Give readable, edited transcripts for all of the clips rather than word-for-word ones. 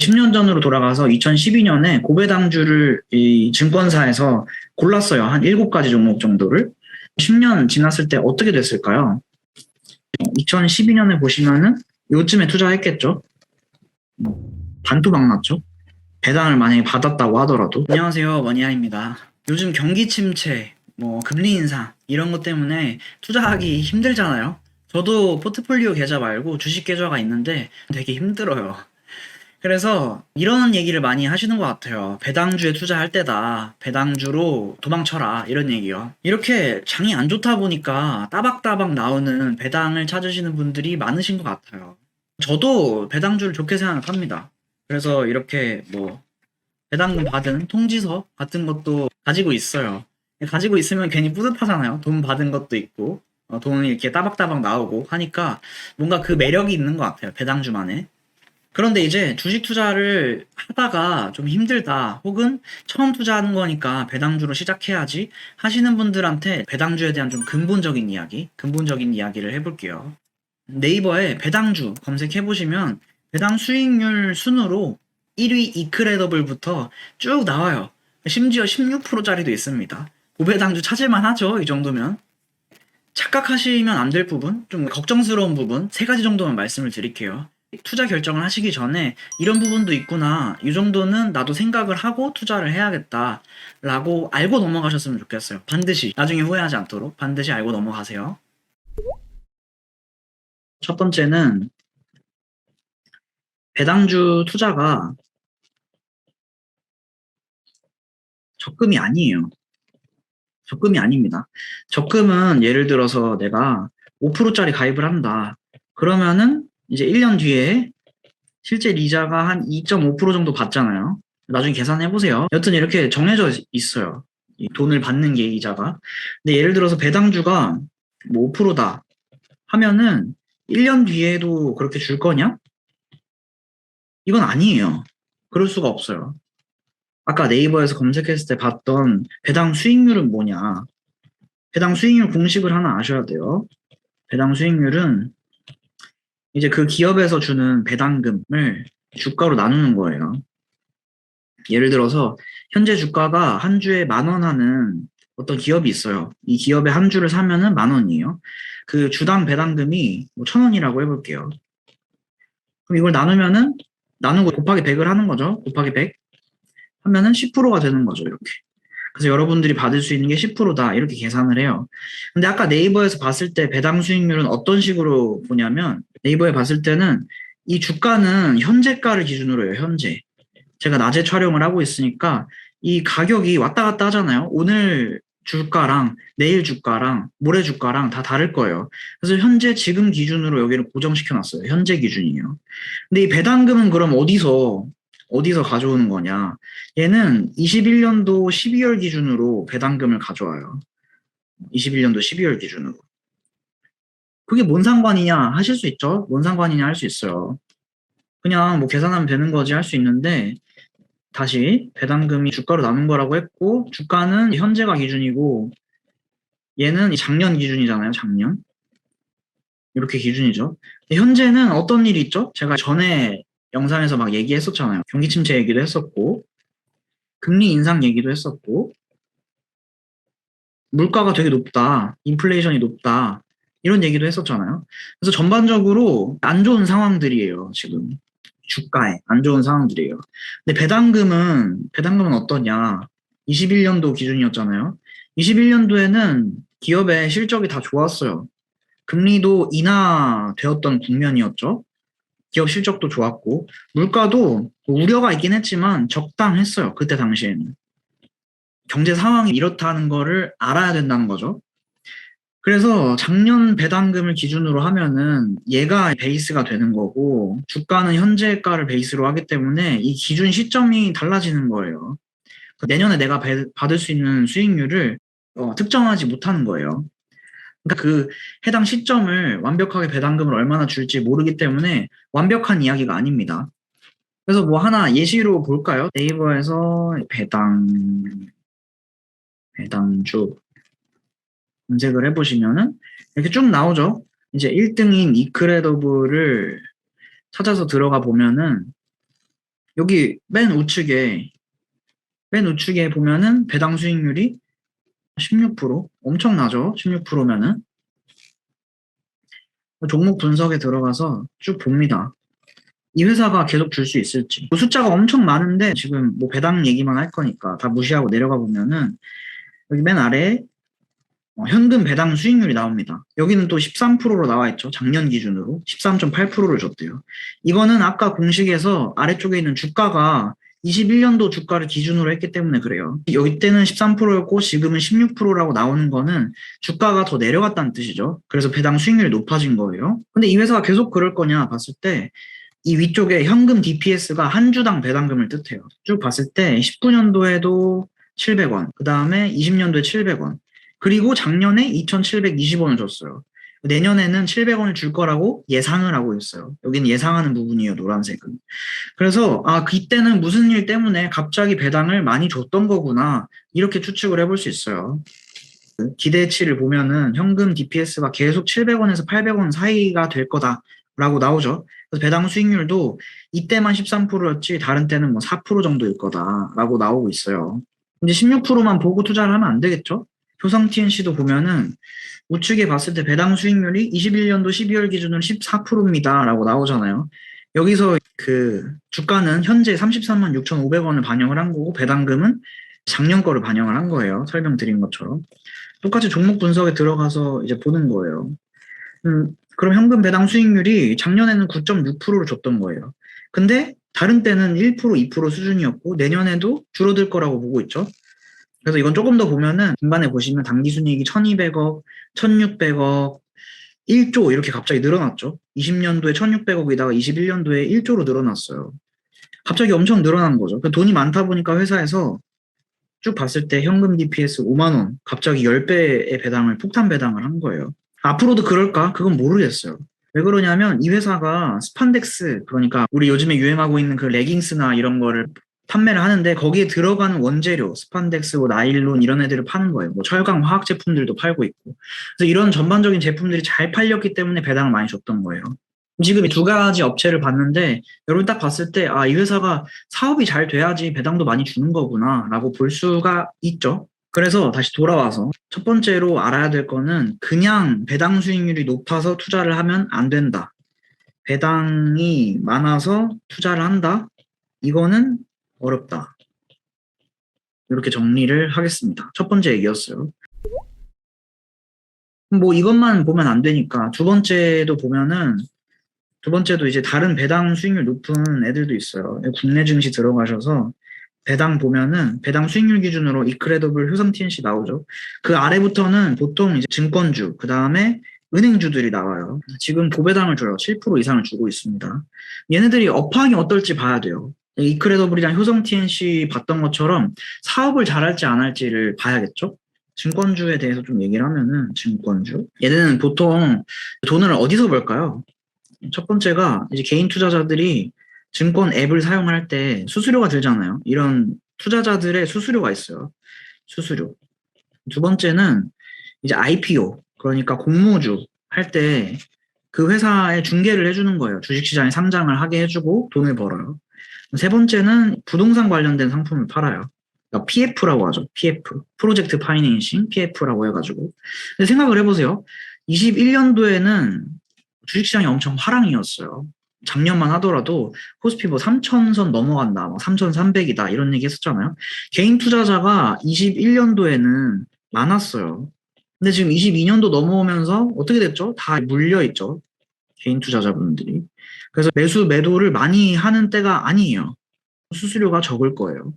10년 전으로 돌아가서 2012년에 고배당주를 이 증권사에서 골랐어요. 한 7가지 종목 정도를. 10년 지났을 때 어떻게 됐을까요? 2012년에 보시면은 요쯤에 투자했겠죠? 반토막 났죠? 배당을 만약에 받았다고 하더라도. 안녕하세요, 머니아입니다. 요즘 경기 침체, 금리 인상 이런 것 때문에 투자하기 힘들잖아요. 저도 포트폴리오 계좌 말고 주식 계좌가 있는데 되게 힘들어요. 그래서 이런 얘기를 많이 하시는 것 같아요. 배당주에 투자할 때다. 배당주로 도망쳐라. 이런 얘기요. 이렇게 장이 안 좋다 보니까 따박따박 나오는 배당을 찾으시는 분들이 많으신 것 같아요. 저도 배당주를 좋게 생각합니다. 그래서 이렇게 배당금 받은 통지서 같은 것도 가지고 있어요. 가지고 있으면 괜히 뿌듯하잖아요. 돈 받은 것도 있고, 돈이 이렇게 따박따박 나오고 하니까 뭔가 그 매력이 있는 것 같아요. 배당주만의. 그런데 이제 주식 투자를 하다가 좀 힘들다, 혹은 처음 투자하는 거니까 배당주로 시작해야지 하시는 분들한테 배당주에 대한 좀 근본적인 이야기를 해볼게요. 네이버에 배당주 검색해보시면 배당 수익률 순으로 1위 이크레더블부터 쭉 나와요. 심지어 16%짜리도 있습니다. 고배당주 찾을만 하죠, 이 정도면. 착각하시면 안 될 부분, 좀 걱정스러운 부분 3가지 정도만 말씀을 드릴게요. 투자 결정을 하시기 전에 이런 부분도 있구나, 이 정도는 나도 생각을 하고 투자를 해야겠다 라고 알고 넘어가셨으면 좋겠어요. 반드시 나중에 후회하지 않도록 반드시 알고 넘어가세요. 첫 번째는 배당주 투자가 적금이 아니에요. 적금이 아닙니다. 적금은 예를 들어서 내가 5%짜리 가입을 한다. 그러면은 이제 1년 뒤에 실제 이자가 한 2.5% 정도 받잖아요. 나중에 계산해 보세요. 여튼 이렇게 정해져 있어요. 이 돈을 받는 게 이자가. 근데 예를 들어서 배당주가 5%다 하면은 1년 뒤에도 그렇게 줄 거냐? 이건 아니에요. 그럴 수가 없어요. 아까 네이버에서 검색했을 때 봤던 배당 수익률은 뭐냐? 배당 수익률 공식을 하나 아셔야 돼요. 배당 수익률은 이제 그 기업에서 주는 배당금을 주가로 나누는 거예요. 예를 들어서 현재 주가가 한 주에 10,000원 하는 어떤 기업이 있어요. 이 기업의 한 주를 사면은 10,000원이에요. 그 주당 배당금이 1,000원이라고 해볼게요. 그럼 이걸 나누고 곱하기 100을 하는 거죠. 곱하기 100 하면은 10%가 되는 거죠. 이렇게. 그래서 여러분들이 받을 수 있는 게 10%다. 이렇게 계산을 해요. 근데 아까 네이버에서 봤을 때 배당 수익률은 어떤 식으로 보냐면, 네이버에 봤을 때는 이 주가는 현재가를 기준으로 해요. 현재. 제가 낮에 촬영을 하고 있으니까 이 가격이 왔다 갔다 하잖아요. 오늘 주가랑 내일 주가랑 모레 주가랑 다 다를 거예요. 그래서 현재 지금 기준으로 여기를 고정시켜 놨어요. 현재 기준이에요. 근데 이 배당금은 그럼 어디서 가져오는 거냐? 얘는 21년도 12월 기준으로 배당금을 가져와요. 21년도 12월 기준으로. 그게 뭔 상관이냐 하실 수 있죠? 뭔 상관이냐 할 수 있어요. 그냥 계산하면 되는 거지 할 수 있는데, 다시 배당금이 주가로 나눈 거라고 했고, 주가는 현재가 기준이고 얘는 작년 기준이잖아요. 작년. 이렇게 기준이죠. 현재는 어떤 일이 있죠? 제가 전에 영상에서 막 얘기했었잖아요. 경기 침체 얘기도 했었고, 금리 인상 얘기도 했었고, 물가가 되게 높다, 인플레이션이 높다, 이런 얘기도 했었잖아요. 그래서 전반적으로 안 좋은 상황들이에요. 지금 주가에 안 좋은 상황들이에요. 근데 배당금은 어떠냐? 21년도 기준이었잖아요. 21년도에는 기업의 실적이 다 좋았어요. 금리도 인하되었던 국면이었죠. 기업 실적도 좋았고, 물가도 우려가 있긴 했지만 적당했어요. 그때 당시에는. 경제 상황이 이렇다는 거를 알아야 된다는 거죠. 그래서 작년 배당금을 기준으로 하면은 얘가 베이스가 되는 거고, 주가는 현재가를 베이스로 하기 때문에 이 기준 시점이 달라지는 거예요. 내년에 내가 받을 수 있는 수익률을 특정하지 못하는 거예요. 그러니까 그 해당 시점을 완벽하게 배당금을 얼마나 줄지 모르기 때문에 완벽한 이야기가 아닙니다. 그래서 하나 예시로 볼까요? 네이버에서 배당주 검색을 해보시면은 이렇게 쭉 나오죠. 이제 1등인 이크레더블을 찾아서 들어가 보면은 여기 맨 우측에 보면은 배당 수익률이 16%? 엄청나죠? 16%면은. 종목 분석에 들어가서 쭉 봅니다. 이 회사가 계속 줄 수 있을지. 숫자가 엄청 많은데 지금 뭐 배당 얘기만 할 거니까 다 무시하고 내려가 보면은 여기 맨 아래에 현금 배당 수익률이 나옵니다. 여기는 또 13%로 나와 있죠. 작년 기준으로 13.8%를 줬대요. 이거는 아까 공식에서 아래쪽에 있는 주가가 21년도 주가를 기준으로 했기 때문에 그래요. 여기 때는 13%였고 지금은 16%라고 나오는 거는 주가가 더 내려갔다는 뜻이죠. 그래서 배당 수익률이 높아진 거예요. 근데 이 회사가 계속 그럴 거냐 봤을 때 이 위쪽에 현금 DPS가 한 주당 배당금을 뜻해요. 쭉 봤을 때 19년도에도 700원, 그 다음에 20년도에 700원, 그리고 작년에 2,720원을 줬어요. 내년에는 700원을 줄 거라고 예상을 하고 있어요. 여기는 예상하는 부분이에요, 노란색은. 그래서 이때는 무슨 일 때문에 갑자기 배당을 많이 줬던 거구나, 이렇게 추측을 해볼 수 있어요. 기대치를 보면은 현금 DPS가 계속 700원에서 800원 사이가 될 거다라고 나오죠. 그래서 배당 수익률도 이때만 13%였지 다른 때는 뭐 4% 정도일 거다라고 나오고 있어요. 이제 16%만 보고 투자를 하면 안 되겠죠? 효성 TNC도 보면은 우측에 봤을 때 배당 수익률이 21년도 12월 기준으로 14%입니다라고 나오잖아요. 여기서 그 주가는 현재 33만 6,500원을 반영을 한 거고 배당금은 작년 거를 반영을 한 거예요. 설명드린 것처럼. 똑같이 종목 분석에 들어가서 이제 보는 거예요. 그럼 현금 배당 수익률이 작년에는 9.6%를 줬던 거예요. 근데 다른 때는 1%, 2% 수준이었고 내년에도 줄어들 거라고 보고 있죠. 그래서 이건 조금 더 보면은 중간에 보시면 당기순이익이 1,200억, 1,600억, 1조 이렇게 갑자기 늘어났죠. 20년도에 1,600억이다가 21년도에 1조로 늘어났어요. 갑자기 엄청 늘어난 거죠. 돈이 많다 보니까 회사에서 쭉 봤을 때 현금 DPS 5만 원, 갑자기 10배의 배당을, 폭탄 배당을 한 거예요. 앞으로도 그럴까? 그건 모르겠어요. 왜 그러냐면 이 회사가 스판덱스, 그러니까 우리 요즘에 유행하고 있는 그 레깅스나 이런 거를 판매를 하는데 거기에 들어가는 원재료, 스판덱스, 뭐 나일론 이런 애들을 파는 거예요. 뭐 철강 화학 제품들도 팔고 있고. 그래서 이런 전반적인 제품들이 잘 팔렸기 때문에 배당을 많이 줬던 거예요. 지금 이 두 가지 업체를 봤는데 여러분 딱 봤을 때 이 회사가 사업이 잘 돼야지 배당도 많이 주는 거구나 라고 볼 수가 있죠. 그래서 다시 돌아와서 첫 번째로 알아야 될 거는 그냥 배당 수익률이 높아서 투자를 하면 안 된다. 배당이 많아서 투자를 한다. 이거는 어렵다. 이렇게 정리를 하겠습니다. 첫 번째 얘기였어요. 뭐 이것만 보면 안 되니까 두 번째도 보면은 두 번째도 이제 다른 배당 수익률 높은 애들도 있어요. 국내 증시 들어가셔서 배당 보면은 배당 수익률 기준으로 이크레더블, 효성 TNC 나오죠. 그 아래부터는 보통 이제 증권주, 그 다음에 은행주들이 나와요. 지금 고배당을 줘요. 7% 이상을 주고 있습니다. 얘네들이 업황이 어떨지 봐야 돼요. 이크레더블이랑 효성 TNC 봤던 것처럼 사업을 잘할지 안 할지를 봐야겠죠. 증권주에 대해서 좀 얘기를 하면은 증권주. 얘네는 보통 돈을 어디서 벌까요? 첫 번째가 이제 개인 투자자들이 증권 앱을 사용할 때 수수료가 들잖아요. 이런 투자자들의 수수료가 있어요. 수수료. 두 번째는 이제 IPO, 그러니까 공모주 할 때 그 회사에 중개를 해주는 거예요. 주식시장에 상장을 하게 해주고 돈을 벌어요. 세 번째는 부동산 관련된 상품을 팔아요. 그러니까 PF라고 하죠. PF. 프로젝트 파이낸싱, PF라고 해가지고. 근데 생각을 해보세요. 21년도에는 주식시장이 엄청 화랑이었어요. 작년만 하더라도 코스피 뭐 3,000선 넘어간다, 뭐 3,300이다 이런 얘기 했었잖아요. 개인 투자자가 21년도에는 많았어요. 근데 지금 22년도 넘어오면서 어떻게 됐죠? 다 물려있죠. 개인 투자자분들이. 그래서 매수 매도를 많이 하는 때가 아니에요. 수수료가 적을 거예요.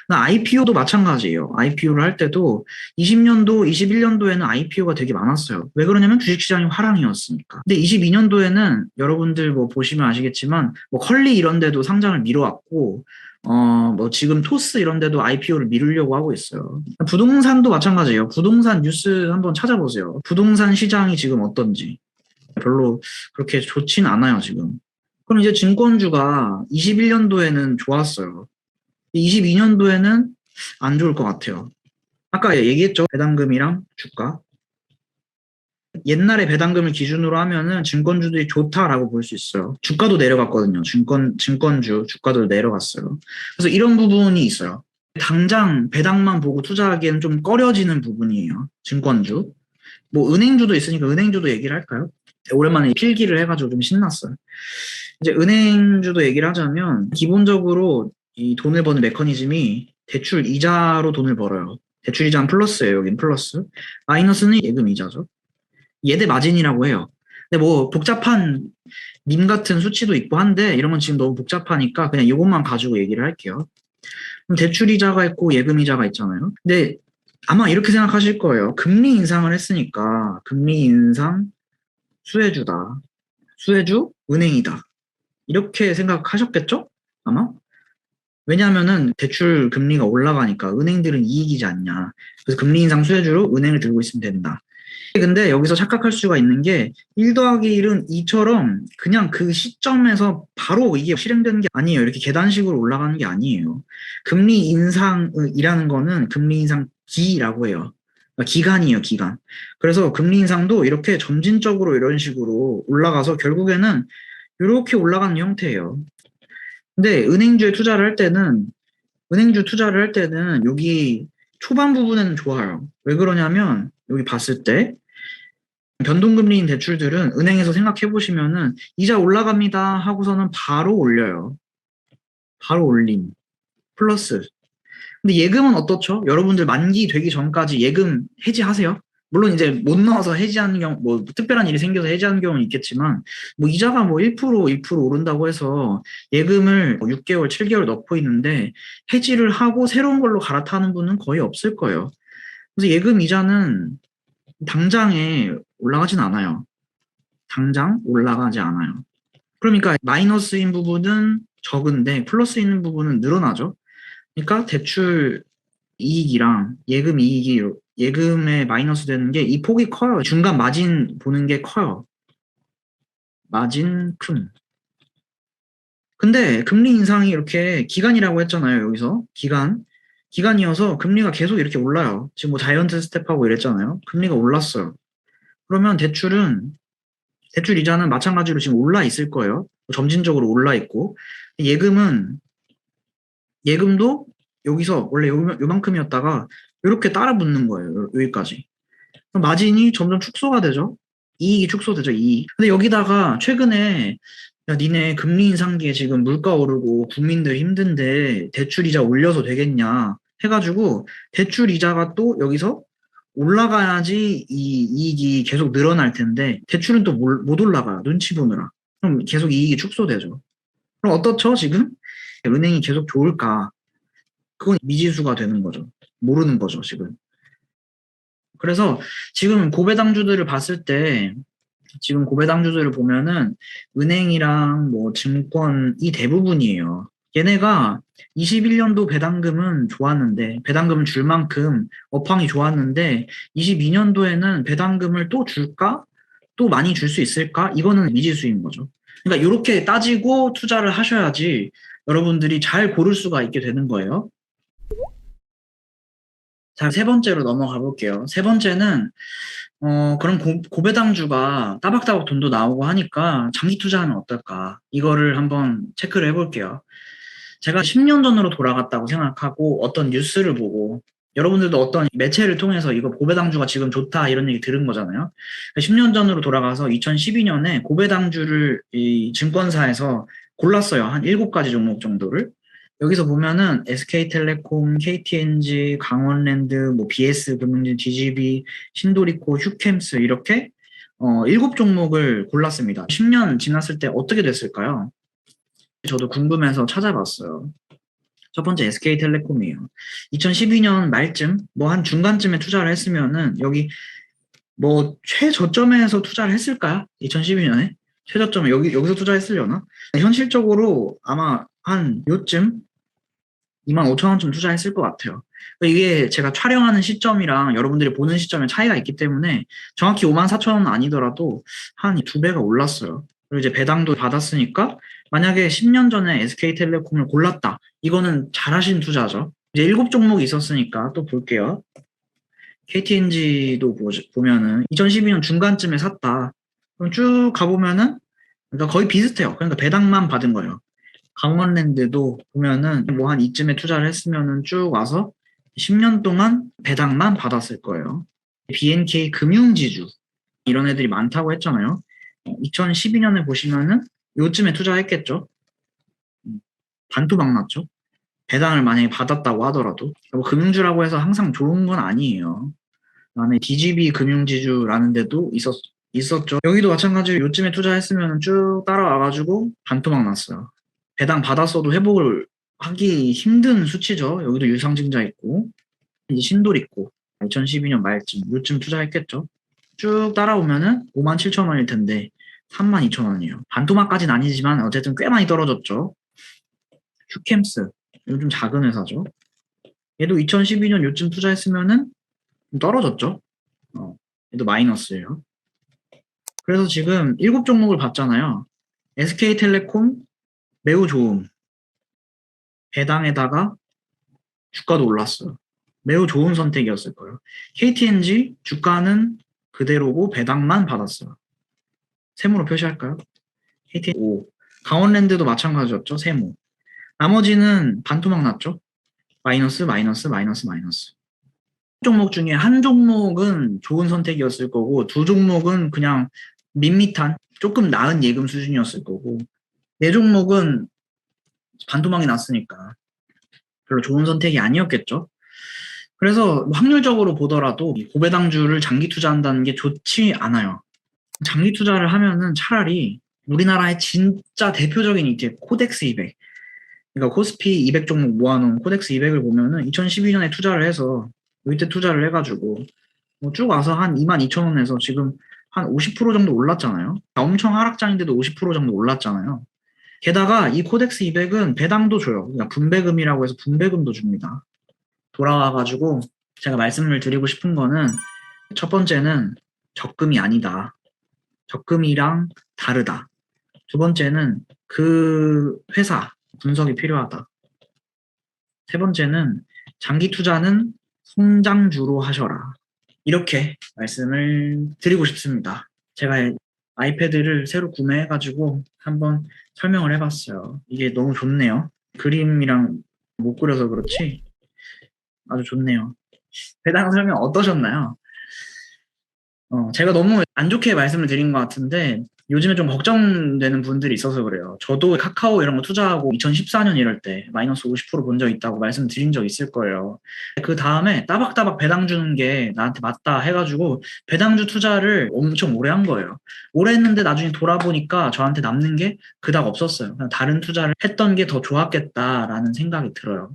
IPO도 마찬가지예요. IPO를 할 때도 20년도, 21년도에는 IPO가 되게 많았어요. 왜 그러냐면 주식시장이 화랑이었으니까. 근데 22년도에는 여러분들 뭐 보시면 아시겠지만 뭐 컬리 이런 데도 상장을 미뤄왔고 뭐 지금 토스 이런 데도 IPO를 미루려고 하고 있어요. 부동산도 마찬가지예요. 부동산 뉴스 한번 찾아보세요. 부동산 시장이 지금 어떤지. 별로 그렇게 좋진 않아요, 지금. 그럼 이제 증권주가 21년도에는 좋았어요. 22년도에는 안 좋을 것 같아요. 아까 얘기했죠. 배당금이랑 주가. 옛날에 배당금을 기준으로 하면은 증권주들이 좋다라고 볼 수 있어요. 주가도 내려갔거든요. 증권주 주가도 내려갔어요. 그래서 이런 부분이 있어요. 당장 배당만 보고 투자하기에는 좀 꺼려지는 부분이에요. 증권주. 뭐 은행주도 있으니까 은행주도 얘기를 할까요? 오랜만에 필기를 해가지고 좀 신났어요. 이제 은행주도 얘기를 하자면 기본적으로 이 돈을 버는 메커니즘이 대출 이자로 돈을 벌어요. 대출 이자는 플러스예요. 여긴 플러스. 마이너스는 예금 이자죠. 예대 마진이라고 해요. 근데 뭐 복잡한 밈 같은 수치도 있고 한데 이런 건 지금 너무 복잡하니까 그냥 이것만 가지고 얘기를 할게요. 그럼 대출 이자가 있고 예금 이자가 있잖아요. 근데 아마 이렇게 생각하실 거예요. 금리 인상을 했으니까 금리 인상 수혜주다. 수혜주 은행이다. 이렇게 생각하셨겠죠? 아마? 왜냐하면은 대출 금리가 올라가니까 은행들은 이익이지 않냐. 그래서 금리 인상 수혜주로 은행을 들고 있으면 된다. 근데 여기서 착각할 수가 있는 게 1 더하기 1은 2처럼 그냥 그 시점에서 바로 이게 실행되는 게 아니에요. 이렇게 계단식으로 올라가는 게 아니에요. 금리 인상이라는 거는 금리 인상 기라고 해요. 그러니까 기간이에요, 기간. 그래서 금리 인상도 이렇게 점진적으로 이런 식으로 올라가서 결국에는 이렇게 올라가는 형태예요. 근데 은행주 투자를 할 때는 여기 초반 부분에는 좋아요. 왜 그러냐면 여기 봤을 때 변동금리인 대출들은 은행에서 생각해 보시면은 이자 올라갑니다 하고서는 바로 올려요. 바로 올림. 플러스. 근데 예금은 어떻죠? 여러분들 만기 되기 전까지 예금 해지하세요? 물론 이제 못 넣어서 해지하는 경우, 뭐 특별한 일이 생겨서 해지하는 경우는 있겠지만, 뭐 이자가 뭐 1%, 2% 오른다고 해서 예금을 6개월, 7개월 넣고 있는데 해지를 하고 새로운 걸로 갈아타는 분은 거의 없을 거예요. 그래서 예금 이자는 당장에 올라가진 않아요. 당장 올라가지 않아요. 그러니까 마이너스인 부분은 적은데 플러스 있는 부분은 늘어나죠. 그러니까 대출 이익이랑 예금 이익이 예금에 마이너스 되는 게 이 폭이 커요. 중간 마진 보는 게 커요. 마진 큰. 근데 금리 인상이 이렇게 기간이라고 했잖아요. 여기서 기간이어서 금리가 계속 이렇게 올라요. 지금 뭐 자이언트 스텝하고 이랬잖아요. 금리가 올랐어요. 그러면 대출 이자는 마찬가지로 지금 올라 있을 거예요. 점진적으로 올라 있고 예금도 여기서 원래 요만큼이었다가 이렇게 따라 붙는 거예요. 여기까지. 그럼 마진이 점점 축소가 되죠. 이익이 축소되죠. 이익. 근데 여기다가 최근에 야, 니네 금리 인상기에 지금 물가 오르고 국민들 힘든데 대출 이자 올려서 되겠냐 해가지고 대출 이자가 또 여기서 올라가야지 이 이익이 계속 늘어날 텐데 대출은 또 못 올라가요. 눈치 보느라. 그럼 계속 이익이 축소되죠. 그럼 어떻죠, 지금? 은행이 계속 좋을까? 그건 미지수가 되는 거죠. 모르는 거죠, 지금. 그래서 지금 고배당주들을 봤을 때 지금 고배당주들을 보면은 은행이랑 뭐 증권이 대부분이에요. 얘네가 21년도 배당금은 좋았는데 배당금을 줄 만큼 업황이 좋았는데 22년도에는 배당금을 또 줄까? 또 많이 줄 수 있을까? 이거는 미지수인 거죠. 그러니까 이렇게 따지고 투자를 하셔야지 여러분들이 잘 고를 수가 있게 되는 거예요. 자, 세 번째로 넘어가 볼게요. 세 번째는 그런 고배당주가 따박따박 돈도 나오고 하니까 장기 투자하면 어떨까? 이거를 한번 체크를 해볼게요. 제가 10년 전으로 돌아갔다고 생각하고 어떤 뉴스를 보고 여러분들도 어떤 매체를 통해서 이거 고배당주가 지금 좋다 이런 얘기 들은 거잖아요. 10년 전으로 돌아가서 2012년에 고배당주를 이 증권사에서 골랐어요. 한 7가지 종목 정도를. 여기서 보면은 SK텔레콤, KTNG, 강원랜드, 뭐 BS금융진, DGB, 신도리코, 휴캠스 이렇게 7종목을 골랐습니다. 10년 지났을 때 어떻게 됐을까요? 저도 궁금해서 찾아봤어요. 첫 번째 SK텔레콤이에요. 2012년 말쯤, 뭐 한 중간쯤에 투자를 했으면은 여기 뭐 최저점에서 투자를 했을까요? 2012년에? 최저점에 여기서 투자했으려나? 현실적으로 아마 한 요쯤 25,000원쯤 투자했을 것 같아요. 이게 제가 촬영하는 시점이랑 여러분들이 보는 시점에 차이가 있기 때문에 정확히 54,000원은 아니더라도 한 2배가 올랐어요. 그리고 이제 배당도 받았으니까 만약에 10년 전에 SK텔레콤을 골랐다. 이거는 잘하신 투자죠. 이제 7종목이 있었으니까 또 볼게요. KTNG도 보면은 2012년 중간쯤에 샀다. 그럼 쭉 가보면은 그러니까 거의 비슷해요. 그러니까 배당만 받은 거예요. 강원랜드도 보면은 뭐 한 이쯤에 투자를 했으면은 쭉 와서 10년 동안 배당만 받았을 거예요. BNK 금융지주 이런 애들이 많다고 했잖아요. 2012년에 보시면은 요쯤에 투자했겠죠. 반토막 났죠. 배당을 만약에 받았다고 하더라도 뭐 금융주라고 해서 항상 좋은 건 아니에요. 그다음에 DGB 금융지주라는 데도 있었죠. 여기도 마찬가지로 요쯤에 투자했으면 쭉 따라와가지고 반토막 났어요. 배당 받았어도 회복을 하기 힘든 수치죠. 여기도 유상증자 있고 이제 신돌 있고 2012년 말쯤 요쯤 투자했겠죠. 쭉 따라오면은 57,000원일 텐데 32,000원이에요. 반토막까지는 아니지만 어쨌든 꽤 많이 떨어졌죠. 휴캠스 요즘 작은 회사죠. 얘도 2012년 요쯤 투자했으면은 좀 떨어졌죠. 얘도 마이너스예요. 그래서 지금 7종목을 봤잖아요. SK텔레콤 매우 좋음. 배당에다가 주가도 올랐어요. 매우 좋은 선택이었을 거예요. KTNG 주가는 그대로고 배당만 받았어요. 세모로 표시할까요? KTNG 5. 강원랜드도 마찬가지였죠. 세모. 나머지는 반토막 났죠. 마이너스, 마이너스, 마이너스, 마이너스. 종목 중에 한 종목은 좋은 선택이었을 거고 두 종목은 그냥 밋밋한 조금 나은 예금 수준이었을 거고 네 종목은 반토막이 났으니까 별로 좋은 선택이 아니었겠죠. 그래서 확률적으로 보더라도 고배당주를 장기 투자한다는 게 좋지 않아요. 장기 투자를 하면은 차라리 우리나라의 진짜 대표적인 ETF 코덱스 200 그러니까 코스피 200 종목 모아놓은 코덱스 200을 보면은 2012년에 투자를 해서 이때 투자를 해가지고 쭉 와서 한 22,000원에서 지금 한 50% 정도 올랐잖아요. 엄청 하락장인데도 50% 정도 올랐잖아요. 게다가 이 코덱스 200은 배당도 줘요. 그러니까 분배금이라고 해서 분배금도 줍니다. 돌아와가지고 제가 말씀을 드리고 싶은 거는 첫 번째는 적금이 아니다. 적금이랑 다르다. 두 번째는 그 회사 분석이 필요하다. 세 번째는 장기 투자는 성장주로 하셔라. 이렇게 말씀을 드리고 싶습니다. 제가 아이패드를 새로 구매해가지고 한번 설명을 해봤어요. 이게 너무 좋네요. 그림이랑 못 그려서 그렇지 아주 좋네요. 배당 설명 어떠셨나요? 제가 너무 안 좋게 말씀을 드린 것 같은데 요즘에 좀 걱정되는 분들이 있어서 그래요. 저도 카카오 이런 거 투자하고 2014년 이럴 때 마이너스 50% 본 적 있다고 말씀드린 적 있을 거예요. 그 다음에 따박따박 배당 주는 게 나한테 맞다 해가지고 배당주 투자를 엄청 오래 한 거예요. 오래 했는데 나중에 돌아보니까 저한테 남는 게 그닥 없었어요. 그냥 다른 투자를 했던 게 더 좋았겠다라는 생각이 들어요.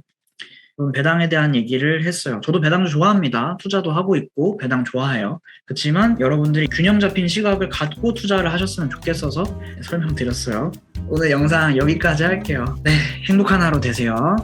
배당에 대한 얘기를 했어요. 저도 배당주 좋아합니다. 투자도 하고 있고 배당 좋아해요. 그렇지만 여러분들이 균형 잡힌 시각을 갖고 투자를 하셨으면 좋겠어서 설명드렸어요. 오늘 영상 여기까지 할게요. 네, 행복한 하루 되세요.